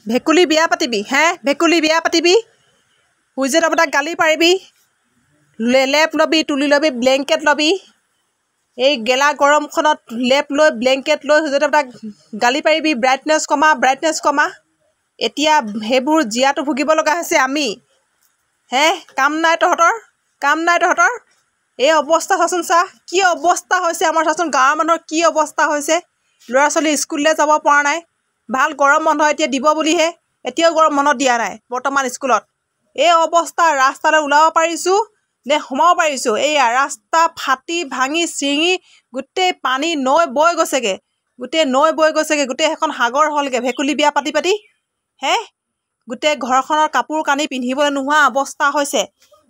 ভেকুলী বিয়া পাতিবি ভেকুলী বিয়া পাতিবি সূৰ্য দেৱতাক গালি পাৰিবি লেপ ল'বি তুলি ল'বি ব্লেংকেট ল'বি এই গেলা গৰমখনত লেপ লৈ ব্লেংকেট লৈ সূৰ্য দেৱতাক গালি পাৰিবি ব্ৰাইটনেছ কমা এতিয়া সেইবোৰ জীয়াটো ভুগিব লগা হৈছে আমি কাম নাই তহঁতৰ এই অৱস্থা চাচোন চা কি অৱস্থা হৈছে আমাৰ চাচোন গাঁৱৰ মানুহৰ কি অৱস্থা হৈছে ল'ৰা ছোৱালী স্কুললৈ যাব পৰা নাই ভাল গৰম বন্ধ এতিয়া দিব বুলিহে এতিয়াও গৰম বন্ধ দিয়া নাই বৰ্তমান স্কুলত এই অৱস্থা ৰাস্তালৈ ওলাব পাৰিছোঁ নে সোমাব পাৰিছোঁ এইয়া ৰাস্তা ফাটি ভাঙি চিঙি গোটেই পানী নৈ বৈ গৈছেগৈ গোটেই সেইখন সাগৰ হ'লগৈ ভেকুলী বিয়া পাতি গোটেই ঘৰখনৰ কাপোৰ কানি পিন্ধিবলৈ নোহোৱা অৱস্থা হৈছে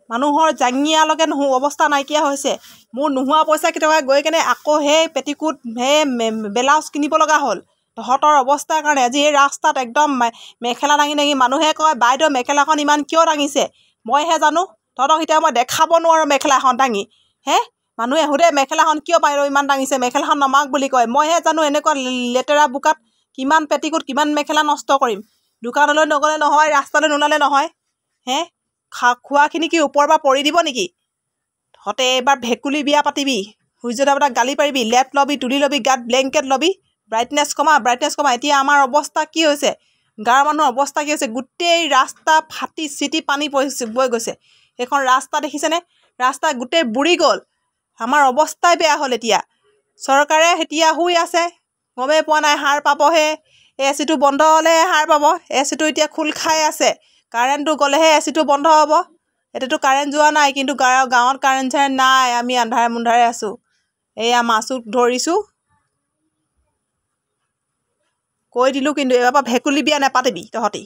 মানুহৰ জাঙিয়ালৈকে অৱস্থা নাইকিয়া হৈছে মোৰ নোহোৱা পইচা কেইটকা গৈ কেনে আকৌ সেই পেটিকোট সেই ব্লাউজ কিনিব লগা হ'ল তহঁতৰ অৱস্থাৰ কাৰণে আজি এই ৰাস্তাত একদম মেখেলা দাঙি মানুহে কয় বাইদেউ মেখেলাখন ইমান কিয় দাঙিছে মইহে জানো তহঁতক এতিয়া মই দেখাব নোৱাৰোঁ মেখেলাখন দাঙি মানুহে সোধে মেখেলাখন কিয় বাইদেউ ইমান দাঙিছে মেখেলাখন নমাওক বুলি কয় মইহে জানো এনেকুৱা লেতেৰা বোকাত কিমান পেটিকোট কিমান মেখেলা নষ্ট কৰিম দোকানলৈ নগ'লে নহয় ৰাস্তালৈ নোলালে নহয় খোৱাখিনি কি ওপৰৰ পৰা পৰি দিব নেকি তহঁতে এইবাৰ ভেকুলী বিয়া পাতিবি সূৰ্য দেৱতাক গালি পাৰিবি লেপ ল'বি তুলি ল'বি গাত ব্লেংকেট ল'বি ব্ৰাইটনেছ কমা এতিয়া আমাৰ অৱস্থা কি হৈছে গাঁৱৰ মানুহৰ অৱস্থা কি হৈছে গোটেই ৰাস্তা ফাটি চিটি পানী বৈ গৈছে সেইখন ৰাস্তা দেখিছেনে ৰাস্তা গোটেই বুৰি গ'ল আমাৰ অৱস্থাই বেয়া হ'ল এতিয়া চৰকাৰে এতিয়া শুই আছে গমেই পোৱা নাই সাৰ পাবহে এচিটো বন্ধ হ'লেহে সাৰ পাব এচিটো এতিয়া খোল খাই আছে কাৰেণ্টটো গ'লেহে এচিটো বন্ধ হ'ব এতিয়াতো কাৰেণ্ট যোৱা নাই কিন্তু গাঁৱত কাৰেণ্ট নাই আমি আন্ধাৰে মুন্ধাৰে আছোঁ এয়া মাছো ধৰিছোঁ কৈ দিলোঁ কিন্তু এইবাৰ পৰা ভেকুলী বিয়া নেপাতিবি তহঁতি